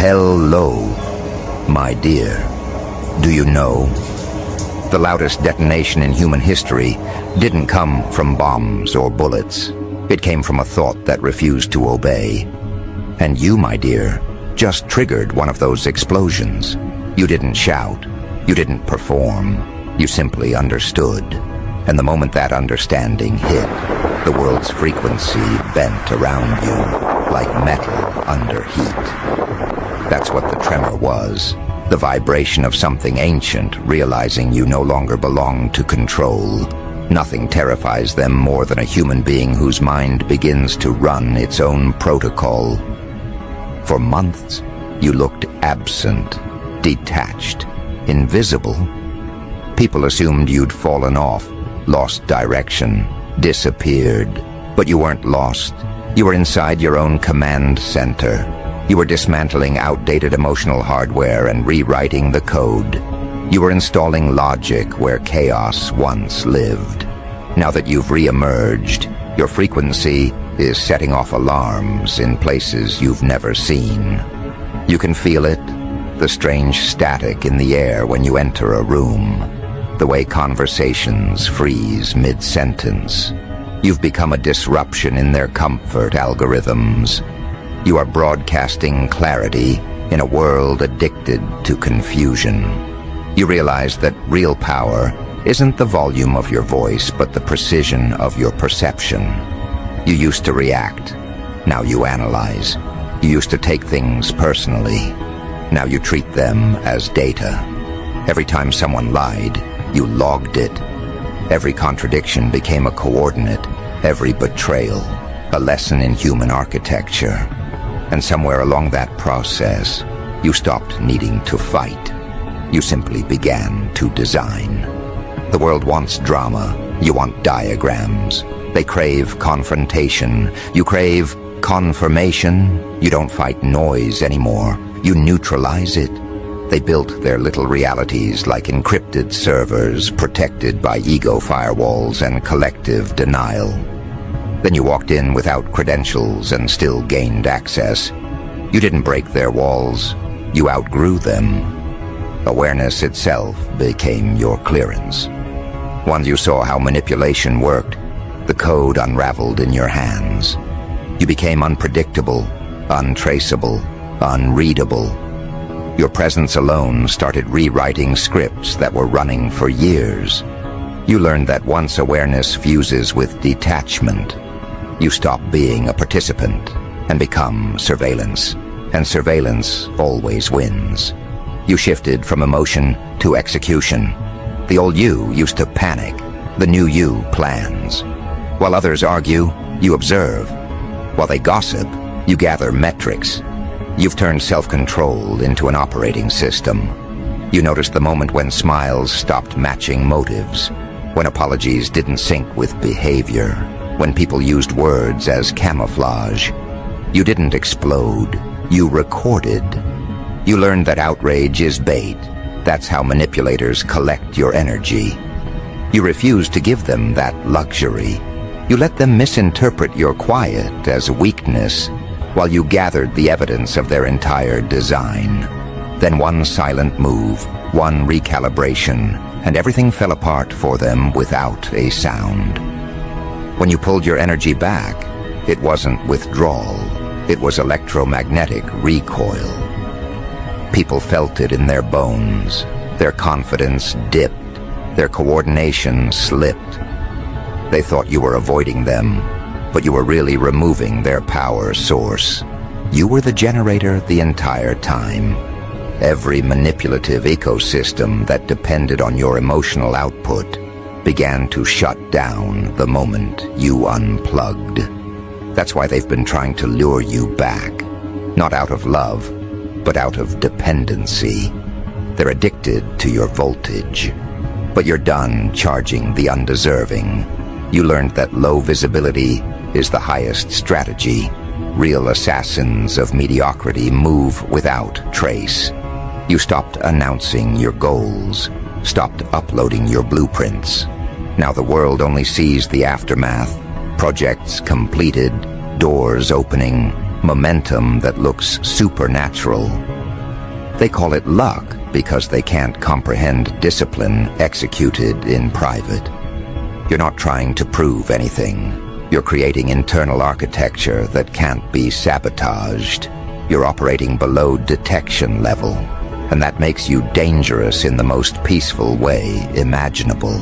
Hello, my dear. Do you know? The loudest detonation in human history didn't come from bombs or bullets. It came from a thought that refused to obey. And you, my dear, just triggered one of those explosions. You didn't shout. You didn't perform. You simply understood. And the moment that understanding hit, the world's frequency bent around you like metal under heat. That's what the tremor was. The vibration of something ancient realizing you no longer belong to control. Nothing terrifies them more than a human being whose mind begins to run its own protocol. For months, you looked absent, detached, invisible. People assumed you'd fallen off, lost direction, disappeared. But you weren't lost. You were inside your own command center. You were dismantling outdated emotional hardware and rewriting the code. You were installing logic where chaos once lived. Now that you've re-emerged, your frequency is setting off alarms in places you've never seen. You can feel it, the strange static in the air when you enter a room, the way conversations freeze mid-sentence. You've become a disruption in their comfort algorithms. You are broadcasting clarity in a world addicted to confusion. You realize that real power isn't the volume of your voice, but the precision of your perception. You used to react. Now you analyze. You used to take things personally. Now you treat them as data. Every time someone lied, you logged it. Every contradiction became a coordinate. Every betrayal, a lesson in human architecture. And somewhere along that process, you stopped needing to fight. You simply began to design. The world wants drama. You want diagrams. They crave confrontation. You crave confirmation. You don't fight noise anymore. You neutralize it. They built their little realities like encrypted servers protected by ego firewalls and collective denial. Then you walked in without credentials and still gained access. You didn't break their walls. You outgrew them. Awareness itself became your clearance. Once you saw how manipulation worked, the code unraveled in your hands. You became unpredictable, untraceable, unreadable. Your presence alone started rewriting scripts that were running for years. You learned that once awareness fuses with detachment, you stop being a participant and become surveillance. And surveillance always wins. You shifted from emotion to execution. The old you used to panic. The new you plans. While others argue, you observe. While they gossip, you gather metrics. You've turned self-control into an operating system. You noticed the moment when smiles stopped matching motives, when apologies didn't sync with behavior, when people used words as camouflage. You didn't explode. You recorded. You learned that outrage is bait. That's how manipulators collect your energy. You refused to give them that luxury. You let them misinterpret your quiet as weakness, while you gathered the evidence of their entire design. Then one silent move, one recalibration, and everything fell apart for them without a sound. When you pulled your energy back, it wasn't withdrawal. It was electromagnetic recoil. People felt it in their bones. Their confidence dipped. Their coordination slipped. They thought you were avoiding them, but you were really removing their power source. You were the generator the entire time. Every manipulative ecosystem that depended on your emotional output began to shut down the moment you unplugged. That's why they've been trying to lure you back, not out of love, but out of dependency. They're addicted to your voltage. But you're done charging the undeserving. You learned that low visibility is the highest strategy. Real assassins of mediocrity move without trace. You stopped announcing your goals, stopped uploading your blueprints. Now the world only sees the aftermath, projects completed, doors opening, momentum that looks supernatural. They call it luck because they can't comprehend discipline executed in private. You're not trying to prove anything. You're creating internal architecture that can't be sabotaged. You're operating below detection level, and that makes you dangerous in the most peaceful way imaginable.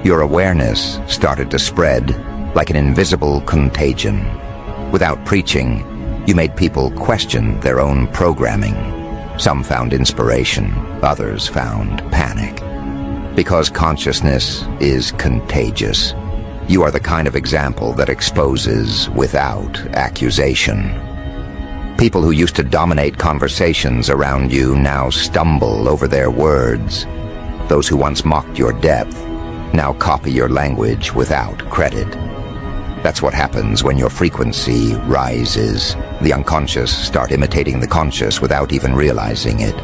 Your awareness started to spread like an invisible contagion. Without preaching, you made people question their own programming. Some found inspiration, others found panic. Because consciousness is contagious. You are the kind of example that exposes without accusation. People who used to dominate conversations around you now stumble over their words. Those who once mocked your depth now copy your language without credit. That's what happens when your frequency rises. The unconscious start imitating the conscious without even realizing it.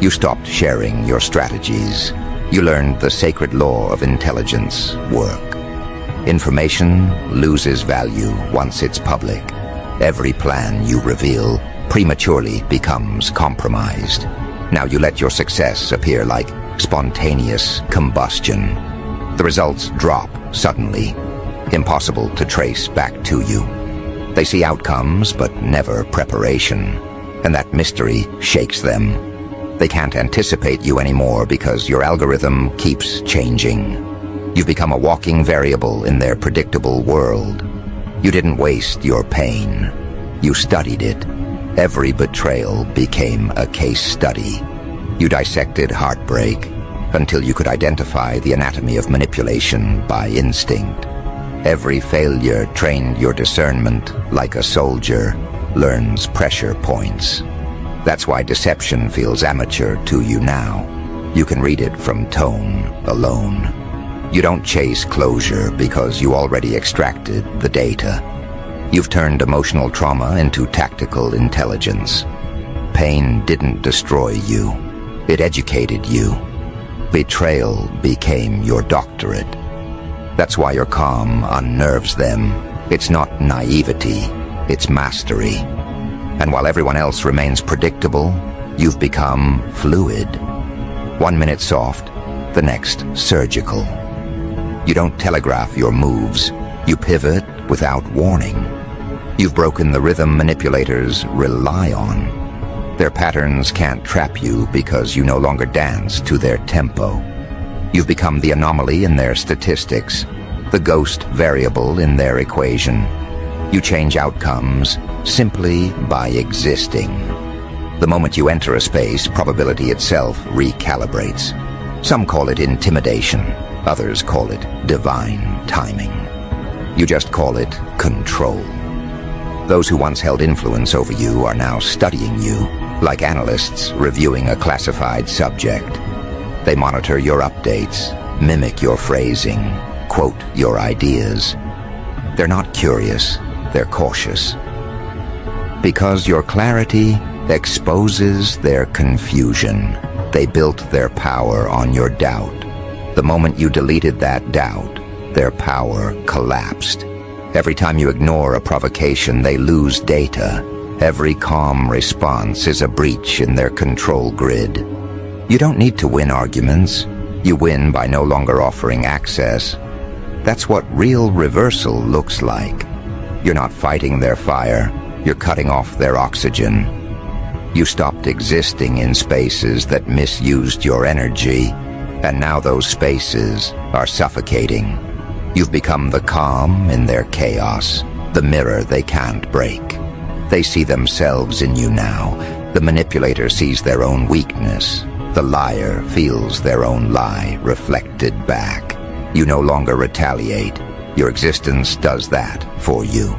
You stopped sharing your strategies. You learned the sacred law of intelligence work. Information loses value once it's public. Every plan you reveal prematurely becomes compromised. Now you let your success appear like spontaneous combustion. The results drop suddenly, impossible to trace back to you. They see outcomes but never preparation, and that mystery shakes them. They can't anticipate you anymore because your algorithm keeps changing. You've become a walking variable in their predictable world. You didn't waste your pain. You studied it. Every betrayal became a case study. You dissected heartbreak until you could identify the anatomy of manipulation by instinct. Every failure trained your discernment like a soldier learns pressure points. That's why deception feels amateur to you now. You can read it from tone alone. You don't chase closure because you already extracted the data. You've turned emotional trauma into tactical intelligence. Pain didn't destroy you. It educated you. Betrayal became your doctorate. That's why your calm unnerves them. It's not naivety, it's mastery. And while everyone else remains predictable, you've become fluid. 1 minute soft, the next surgical. You don't telegraph your moves. You pivot without warning. You've broken the rhythm manipulators rely on. Their patterns can't trap you because you no longer dance to their tempo. You've become the anomaly in their statistics, the ghost variable in their equation. You change outcomes simply by existing. The moment you enter a space, probability itself recalibrates. Some call it intimidation, others call it divine timing. You just call it control. Those who once held influence over you are now studying you, like analysts reviewing a classified subject. They monitor your updates, mimic your phrasing, quote your ideas. They're not curious, they're cautious. Because your clarity exposes their confusion. They built their power on your doubt. The moment you deleted that doubt, their power collapsed. Every time you ignore a provocation, they lose data. Every calm response is a breach in their control grid. You don't need to win arguments. You win by no longer offering access. That's what real reversal looks like. You're not fighting their fire. You're cutting off their oxygen. You stopped existing in spaces that misused your energy, and now those spaces are suffocating. You've become the calm in their chaos, the mirror they can't break. They see themselves in you now. The manipulator sees their own weakness. The liar feels their own lie reflected back. You no longer retaliate. Your existence does that for you.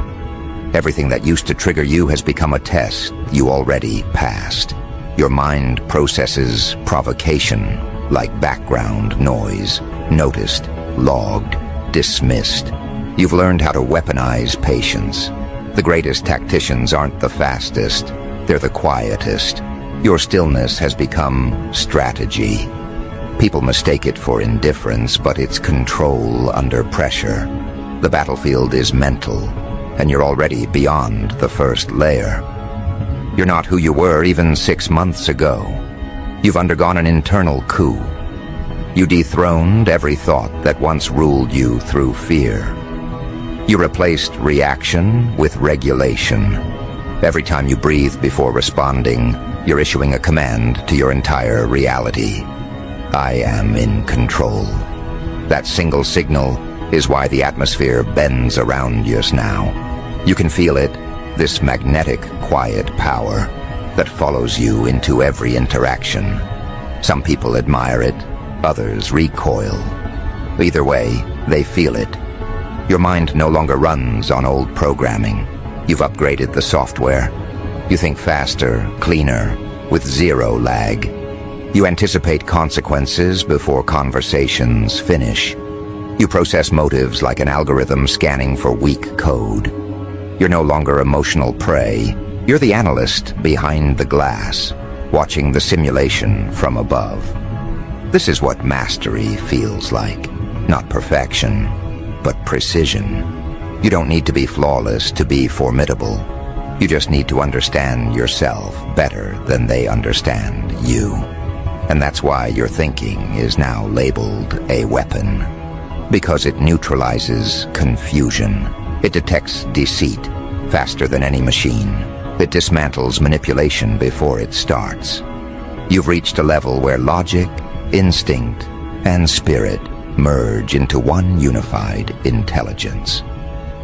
Everything that used to trigger you has become a test you already passed. Your mind processes provocation like background noise, noticed, logged, dismissed. You've learned how to weaponize patience. The greatest tacticians aren't the fastest, they're the quietest. Your stillness has become strategy. People mistake it for indifference, but it's control under pressure. The battlefield is mental. and you're already beyond the first layer. You're not who you were even 6 months ago. You've undergone an internal coup. You dethroned every thought that once ruled you through fear. You replaced reaction with regulation. Every time you breathe before responding, you're issuing a command to your entire reality. I am in control. That single signal is why the atmosphere bends around us now. You can feel it, this magnetic, quiet power that follows you into every interaction. Some people admire it, others recoil. Either way, they feel it. Your mind no longer runs on old programming. You've upgraded the software. You think faster, cleaner, with zero lag. You anticipate consequences before conversations finish. You process motives like an algorithm scanning for weak code. You're no longer emotional prey. You're the analyst behind the glass, watching the simulation from above. This is what mastery feels like. Not perfection, but precision. You don't need to be flawless to be formidable. You just need to understand yourself better than they understand you. And that's why your thinking is now labeled a weapon. Because it neutralizes confusion. It detects deceit faster than any machine. It dismantles manipulation before it starts. You've reached a level where logic, instinct, and spirit merge into one unified intelligence.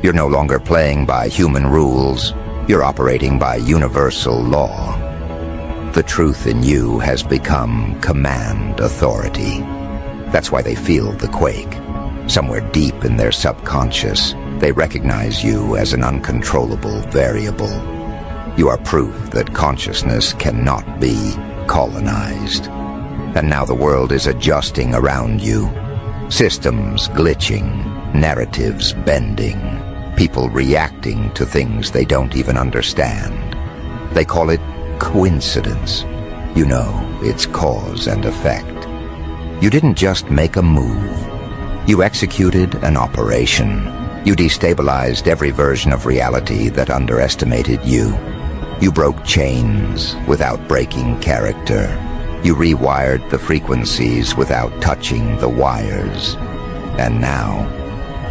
You're no longer playing by human rules. You're operating by universal law. The truth in you has become command authority. That's why they feel the quake. Somewhere deep in their subconscious, they recognize you as an uncontrollable variable. You are proof that consciousness cannot be colonized. And now the world is adjusting around you. Systems glitching, narratives bending, people reacting to things they don't even understand. They call it coincidence. You know, it's cause and effect. You didn't just make a move. You executed an operation. You destabilized every version of reality that underestimated you. You broke chains without breaking character. You rewired the frequencies without touching the wires. And now,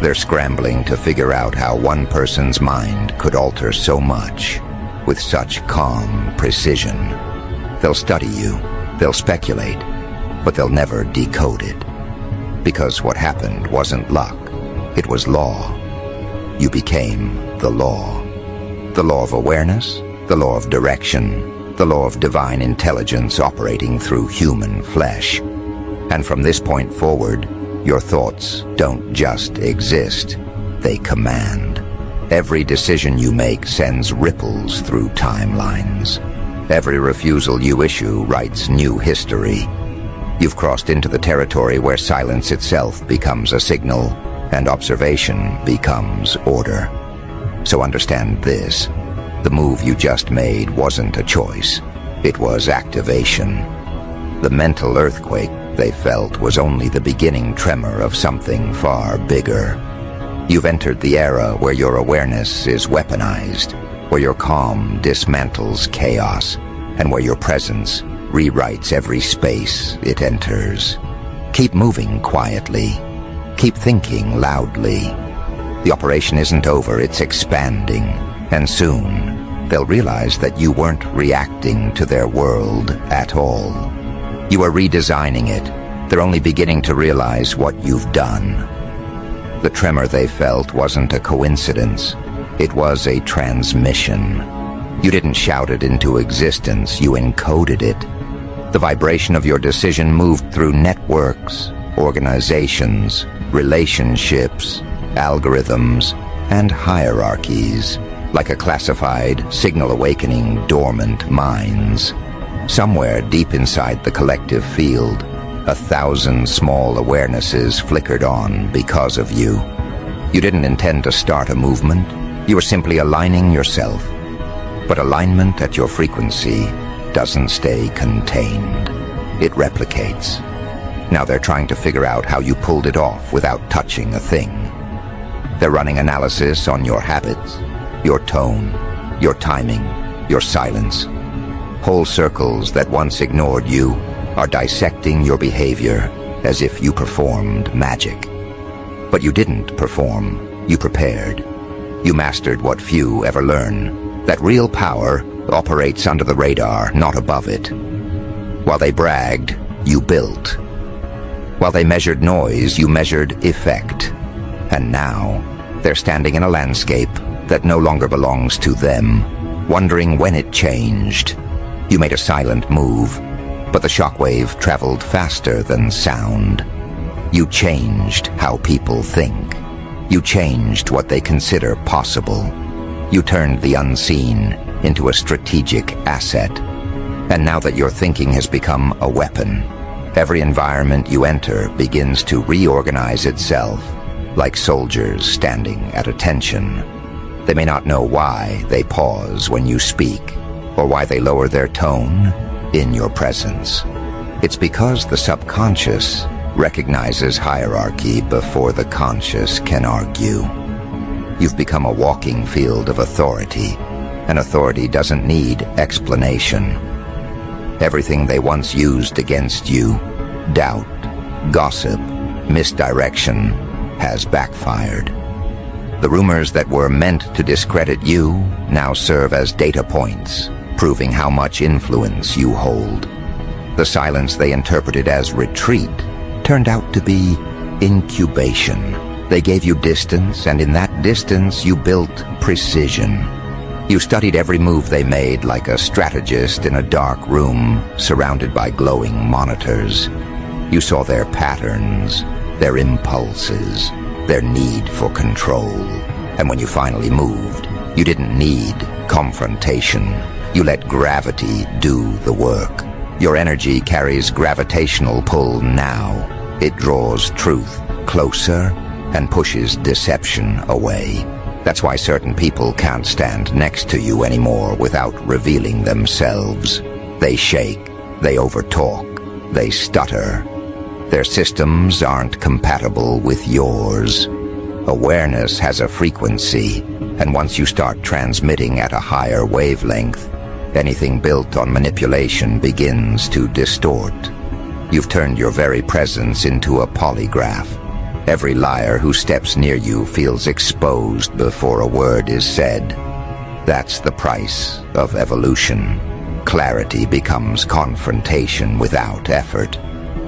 they're scrambling to figure out how one person's mind could alter so much with such calm precision. They'll study you, they'll speculate, but they'll never decode it. Because what happened wasn't luck, it was law. You became the law. The law of awareness, the law of direction, the law of divine intelligence operating through human flesh. And from this point forward, your thoughts don't just exist, they command. Every decision you make sends ripples through timelines. Every refusal you issue writes new history. You've crossed into the territory where silence itself becomes a signal and observation becomes order. So understand this. The move you just made wasn't a choice. It was activation. The mental earthquake they felt was only the beginning tremor of something far bigger. You've entered the era where your awareness is weaponized, where your calm dismantles chaos, and where your presence rewrites every space it enters. Keep moving quietly. Keep thinking loudly. The operation isn't over, it's expanding, and soon they'll realize that you weren't reacting to their world at all. You are redesigning it. They're only beginning to realize what you've done. The tremor they felt wasn't a coincidence. It was a transmission. You didn't shout it into existence, you encoded it. The vibration of your decision moved through networks, organizations, relationships, algorithms, and hierarchies, like a classified signal awakening dormant minds. Somewhere deep inside the collective field, 1,000 small awarenesses flickered on because of you. You didn't intend to start a movement, you were simply aligning yourself. But alignment at your frequency doesn't stay contained. It replicates. Now they're trying to figure out how you pulled it off without touching a thing. They're running analysis on your habits, your tone, your timing, your silence. Whole circles that once ignored you are dissecting your behavior as if you performed magic. But you didn't perform, you prepared. You mastered what few ever learn, that real power operates under the radar, not above it. While they bragged, you built. While they measured noise, you measured effect. And now, they're standing in a landscape that no longer belongs to them, wondering when it changed. You made a silent move, but the shockwave traveled faster than sound. You changed how people think. You changed what they consider possible. You turned the unseen into a strategic asset. And now that your thinking has become a weapon, every environment you enter begins to reorganize itself, like soldiers standing at attention. They may not know why they pause when you speak, or why they lower their tone in your presence. It's because the subconscious recognizes hierarchy before the conscious can argue. You've become a walking field of authority, and authority doesn't need explanation. Everything they once used against you, doubt, gossip, misdirection, has backfired. The rumors that were meant to discredit you now serve as data points, proving how much influence you hold. The silence they interpreted as retreat turned out to be incubation. They gave you distance, and in that distance you built precision. You studied every move they made like a strategist in a dark room surrounded by glowing monitors. You saw their patterns, their impulses, their need for control. And when you finally moved, you didn't need confrontation. You let gravity do the work. Your energy carries gravitational pull now. It draws truth closer and pushes deception away. That's why certain people can't stand next to you anymore without revealing themselves. They shake, they overtalk, they stutter. Their systems aren't compatible with yours. Awareness has a frequency, and once you start transmitting at a higher wavelength, anything built on manipulation begins to distort. You've turned your very presence into a polygraph. Every liar who steps near you feels exposed before a word is said. That's the price of evolution. Clarity becomes confrontation without effort.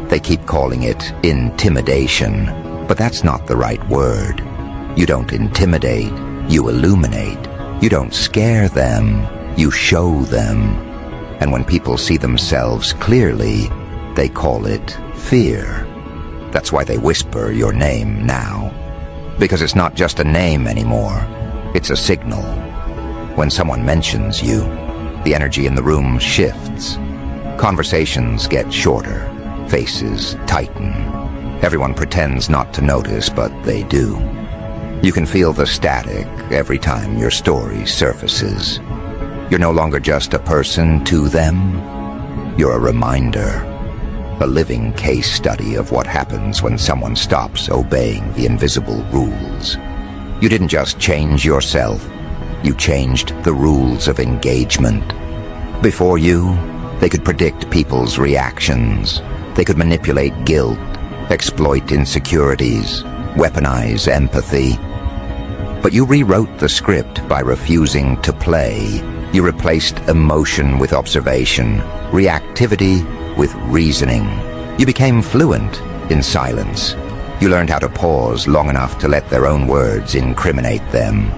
They keep calling it intimidation, but that's not the right word. You don't intimidate, you illuminate. You don't scare them, you show them. And when people see themselves clearly, they call it fear. That's why they whisper your name now. Because it's not just a name anymore. It's a signal. When someone mentions you, the energy in the room shifts. Conversations get shorter. Faces tighten. Everyone pretends not to notice, but they do. You can feel the static every time your story surfaces. You're no longer just a person to them. You're a reminder. A living case study of what happens when someone stops obeying the invisible rules. You didn't just change yourself, you changed the rules of engagement. Before you, they could predict people's reactions. They could manipulate guilt, exploit insecurities, weaponize empathy. But you rewrote the script by refusing to play. You replaced emotion with observation, reactivity with reasoning. You became fluent in silence. You learned how to pause long enough to let their own words incriminate them.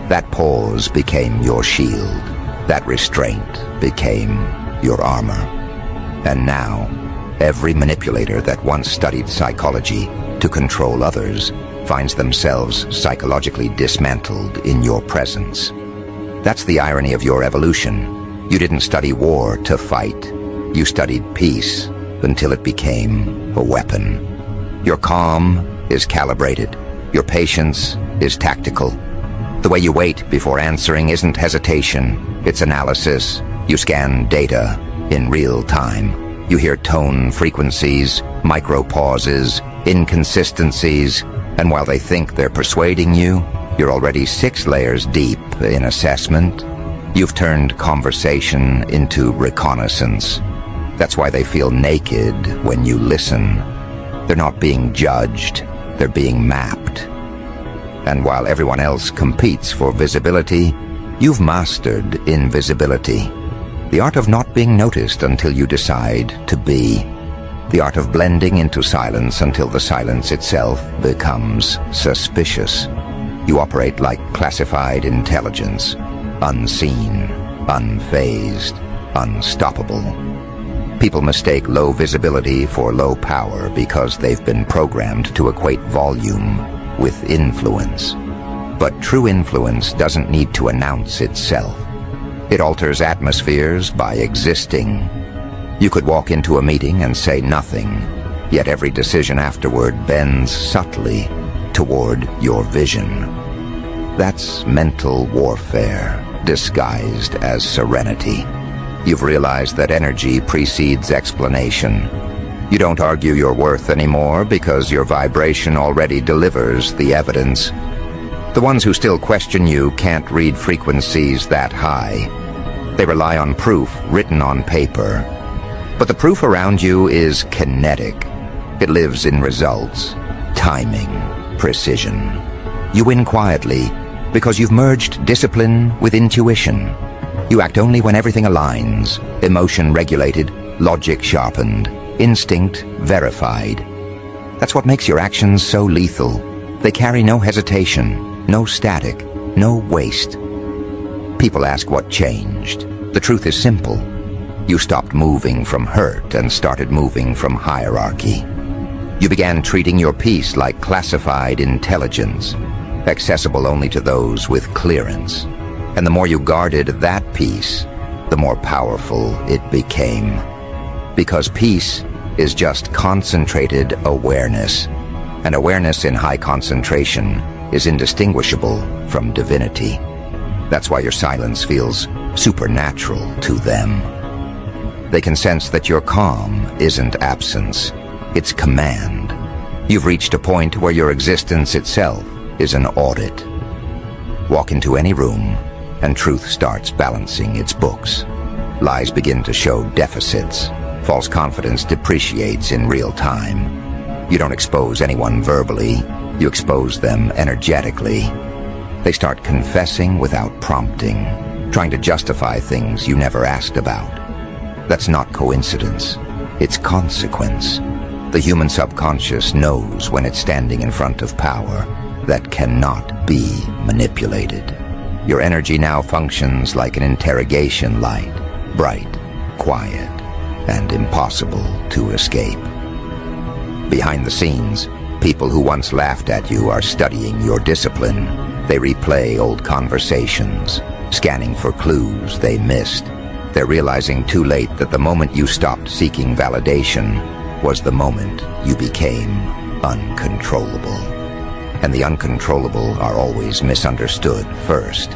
That pause became your shield. That restraint became your armor. And now, every manipulator that once studied psychology to control others finds themselves psychologically dismantled in your presence. That's the irony of your evolution. You didn't study war to fight. You studied peace until it became a weapon. Your calm is calibrated. Your patience is tactical. The way you wait before answering isn't hesitation, it's analysis. You scan data in real time. You hear tone frequencies, micro pauses, inconsistencies, and while they think they're persuading you, You're already 6 layers deep in assessment. You've turned conversation into reconnaissance. That's why they feel naked when you listen. They're not being judged, they're being mapped. And while everyone else competes for visibility, you've mastered invisibility. The art of not being noticed until you decide to be. The art of blending into silence until the silence itself becomes suspicious. You operate like classified intelligence, unseen, unfazed, unstoppable. People mistake low visibility for low power because they've been programmed to equate volume with influence. But true influence doesn't need to announce itself. It alters atmospheres by existing. You could walk into a meeting and say nothing, yet every decision afterward bends subtly toward your vision. That's mental warfare, disguised as serenity. You've realized that energy precedes explanation. You don't argue your worth anymore because your vibration already delivers the evidence. The ones who still question you can't read frequencies that high. They rely on proof written on paper. But the proof around you is kinetic. It lives in results, timing, precision. You win quietly because you've merged discipline with intuition. You act only when everything aligns, emotion regulated, logic sharpened, instinct verified. That's what makes your actions so lethal. They carry no hesitation, no static, no waste. People ask what changed. The truth is simple. You stopped moving from hurt and started moving from hierarchy. You began treating your peace like classified intelligence, accessible only to those with clearance. And the more you guarded that peace, the more powerful it became. Because peace is just concentrated awareness, and awareness in high concentration is indistinguishable from divinity. That's why your silence feels supernatural to them. They can sense that your calm isn't absence, it's command. You've reached a point where your existence itself is an audit. Walk into any room, and truth starts balancing its books. Lies begin to show deficits. False confidence depreciates in real time. You don't expose anyone verbally, you expose them energetically. They start confessing without prompting, trying to justify things you never asked about. That's not coincidence, it's consequence. The human subconscious knows when it's standing in front of power that cannot be manipulated. Your energy now functions like an interrogation light, bright, quiet, and impossible to escape. Behind the scenes, people who once laughed at you are studying your discipline. They replay old conversations, scanning for clues they missed. They're realizing too late that the moment you stopped seeking validation was the moment you became uncontrollable. And the uncontrollable are always misunderstood first,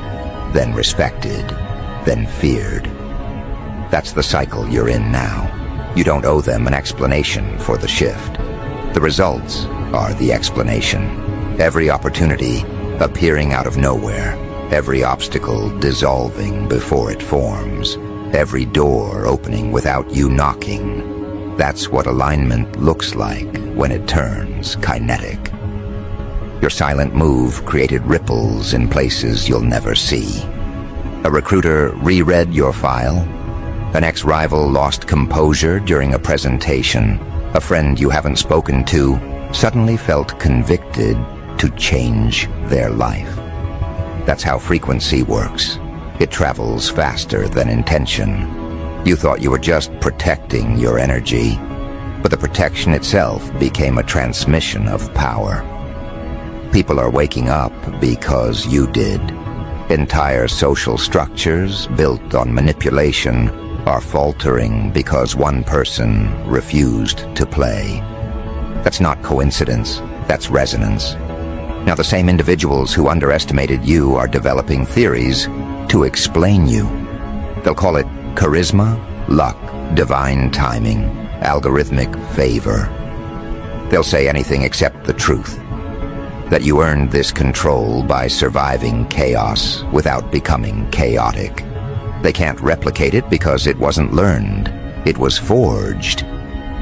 then respected, then feared. That's the cycle you're in now. You don't owe them an explanation for the shift. The results are the explanation. Every opportunity appearing out of nowhere, every obstacle dissolving before it forms, every door opening without you knocking. That's what alignment looks like when it turns kinetic. Your silent move created ripples in places you'll never see. A recruiter reread your file. An ex-rival lost composure during a presentation. A friend you haven't spoken to suddenly felt convicted to change their life. That's how frequency works. It travels faster than intention. You thought you were just protecting your energy, but the protection itself became a transmission of power. People are waking up because you did. Entire social structures built on manipulation are faltering because one person refused to play. That's not coincidence, that's resonance. Now the same individuals who underestimated you are developing theories to explain you. They'll call it charisma, luck, divine timing, algorithmic favor. They'll say anything except the truth. that you earned this control by surviving chaos without becoming chaotic. They can't replicate it because it wasn't learned. It was forged.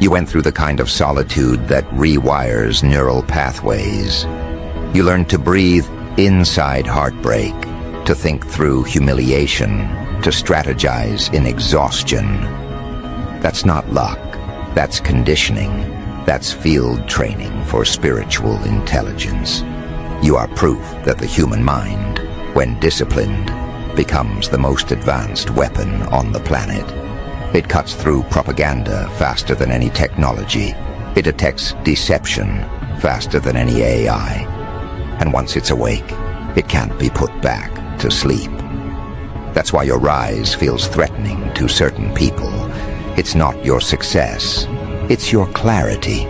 You went through the kind of solitude that rewires neural pathways. You learned to breathe inside heartbreak, to think through humiliation, to strategize in exhaustion. That's not luck. That's conditioning. That's field training for spiritual intelligence. You are proof that the human mind, when disciplined, becomes the most advanced weapon on the planet. It cuts through propaganda faster than any technology. It detects deception faster than any AI. And once it's awake, it can't be put back to sleep. That's why your rise feels threatening to certain people. It's not your success. It's your clarity.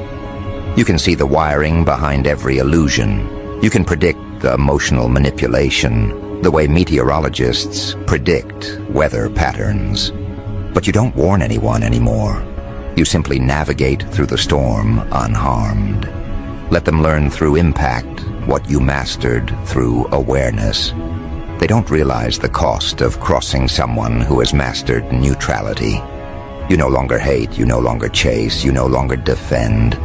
You can see the wiring behind every illusion. You can predict the emotional manipulation, the way meteorologists predict weather patterns. But you don't warn anyone anymore. You simply navigate through the storm unharmed. Let them learn through impact what you mastered through awareness. They don't realize the cost of crossing someone who has mastered neutrality. You no longer hate, you no longer chase, you no longer defend.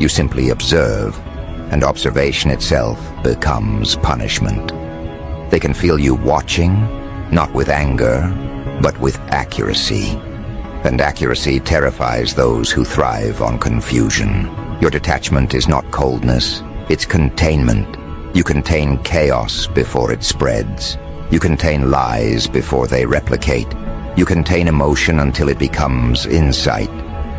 You simply observe, and observation itself becomes punishment. They can feel you watching, not with anger, but with accuracy. And accuracy terrifies those who thrive on confusion. Your detachment is not coldness, it's containment. You contain chaos before it spreads. You contain lies before they replicate. You contain emotion until it becomes insight.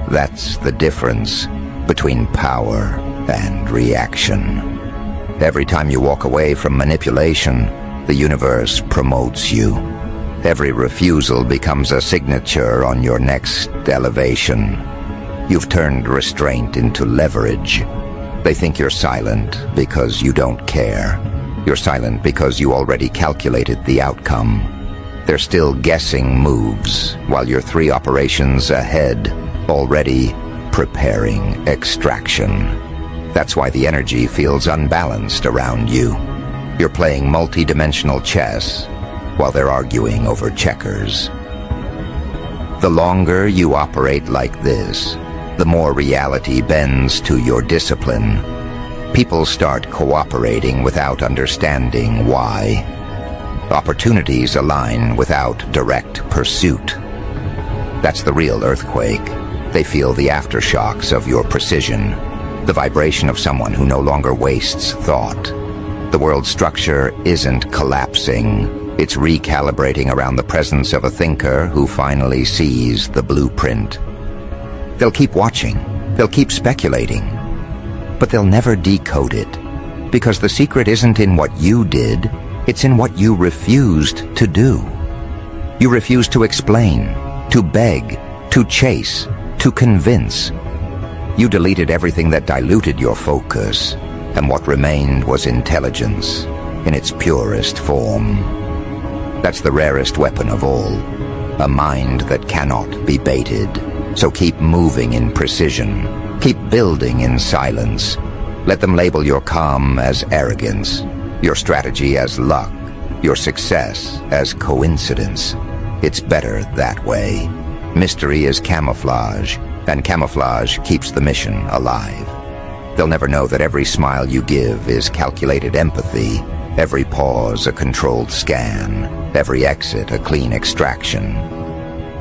That's the difference between power and reaction. Every time you walk away from manipulation, the universe promotes you. Every refusal becomes a signature on your next elevation. You've turned restraint into leverage. They think you're silent because you don't care. You're silent because you already calculated the outcome. They're still guessing moves, while you're 3 operations ahead, already preparing extraction. That's why the energy feels unbalanced around you. You're playing multi-dimensional chess, while they're arguing over checkers. The longer you operate like this, the more reality bends to your discipline. People start cooperating without understanding why. Opportunities align without direct pursuit. That's the real earthquake. They feel the aftershocks of your precision, the vibration of someone who no longer wastes thought. The world's structure isn't collapsing. It's recalibrating around the presence of a thinker who finally sees the blueprint. They'll keep watching, they'll keep speculating, but they'll never decode it, because the secret isn't in what you did, it's in what you refused to do. You refused to explain, to beg, to chase, to convince. You deleted everything that diluted your focus, and what remained was intelligence in its purest form. That's the rarest weapon of all, a mind that cannot be baited. So keep moving in precision, keep building in silence. Let them label your calm as arrogance, your strategy as luck, your success as coincidence. It's better that way. Mystery is camouflage, and camouflage keeps the mission alive. They'll never know that every smile you give is calculated empathy, every pause a controlled scan, every exit a clean extraction.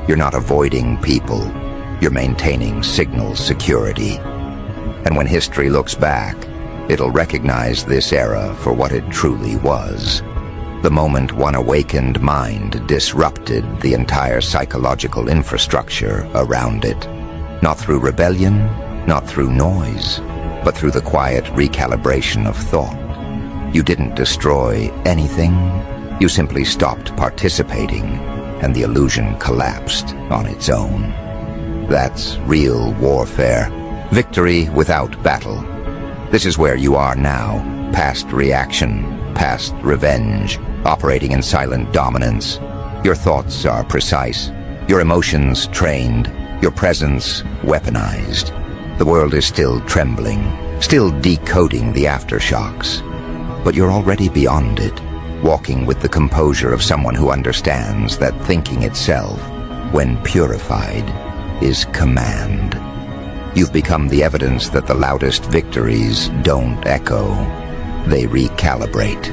You're not avoiding people, you're maintaining signal security. And when history looks back, it'll recognize this era for what it truly was. The moment one awakened mind disrupted the entire psychological infrastructure around it. Not through rebellion, not through noise, but through the quiet recalibration of thought. You didn't destroy anything, you simply stopped participating, and the illusion collapsed on its own. That's real warfare. Victory without battle. This is where you are now, past reaction, past revenge, operating in silent dominance. Your thoughts are precise, your emotions trained, your presence weaponized. The world is still trembling, still decoding the aftershocks. But you're already beyond it, walking with the composure of someone who understands that thinking itself, when purified, is command. You've become the evidence that the loudest victories don't echo, they recalibrate.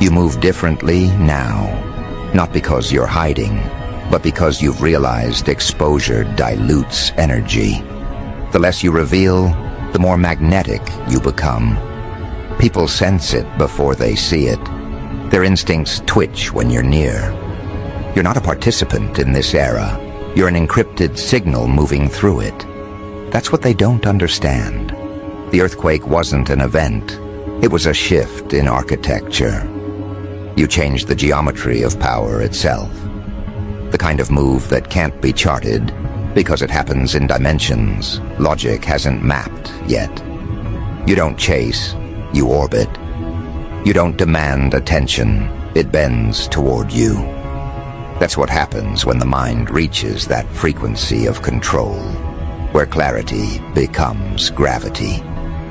You move differently now, not because you're hiding, but because you've realized exposure dilutes energy. The less you reveal, the more magnetic you become. People sense it before they see it. Their instincts twitch when you're near. You're not a participant in this era. You're an encrypted signal moving through it. That's what they don't understand. The earthquake wasn't an event. It was a shift in architecture. You changed the geometry of power itself. The kind of move that can't be charted because it happens in dimensions logic hasn't mapped yet. You don't chase, you orbit. You don't demand attention, it bends toward you. That's what happens when the mind reaches that frequency of control, where clarity becomes gravity.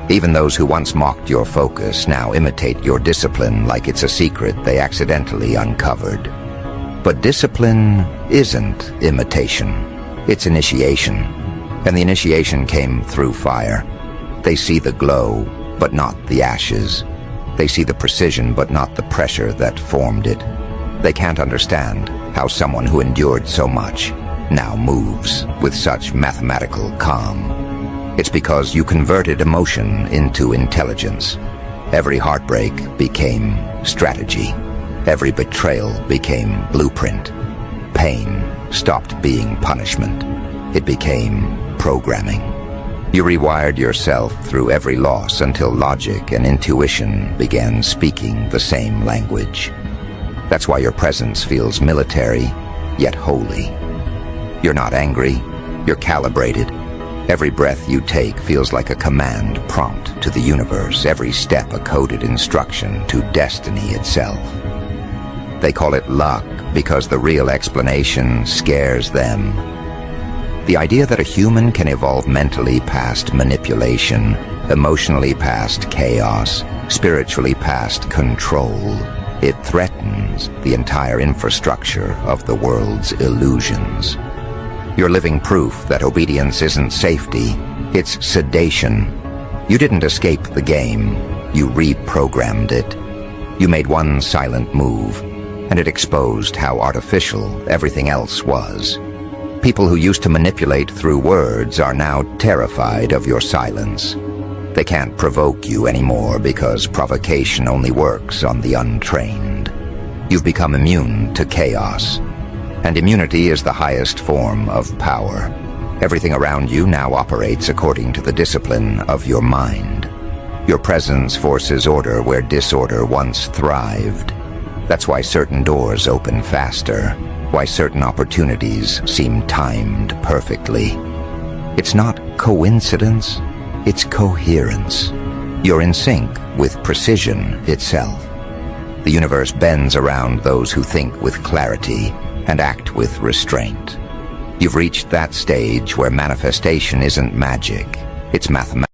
Even those who once mocked your focus now imitate your discipline like it's a secret they accidentally uncovered. But discipline isn't imitation, it's initiation. And the initiation came through fire. They see the glow, but not the ashes. They see the precision, but not the pressure that formed it. They can't understand how someone who endured so much now moves with such mathematical calm. It's because you converted emotion into intelligence. Every heartbreak became strategy. Every betrayal became blueprint. Pain stopped being punishment. It became programming. You rewired yourself through every loss until logic and intuition began speaking the same language. That's why your presence feels military, yet holy. You're not angry, you're calibrated. Every breath you take feels like a command prompt to the universe, every step a coded instruction to destiny itself. They call it luck because the real explanation scares them. The idea that a human can evolve mentally past manipulation, emotionally past chaos, spiritually past control, it threatens the entire infrastructure of the world's illusions. You're living proof that obedience isn't safety, it's sedation. You didn't escape the game, you reprogrammed it. You made one silent move, and it exposed how artificial everything else was. People who used to manipulate through words are now terrified of your silence. They can't provoke you anymore because provocation only works on the untrained. You've become immune to chaos. And immunity is the highest form of power. Everything around you now operates according to the discipline of your mind. Your presence forces order where disorder once thrived. That's why certain doors open faster, why certain opportunities seem timed perfectly. It's not coincidence, it's coherence. You're in sync with precision itself. The universe bends around those who think with clarity and act with restraint. You've reached that stage where manifestation isn't magic, it's mathematics.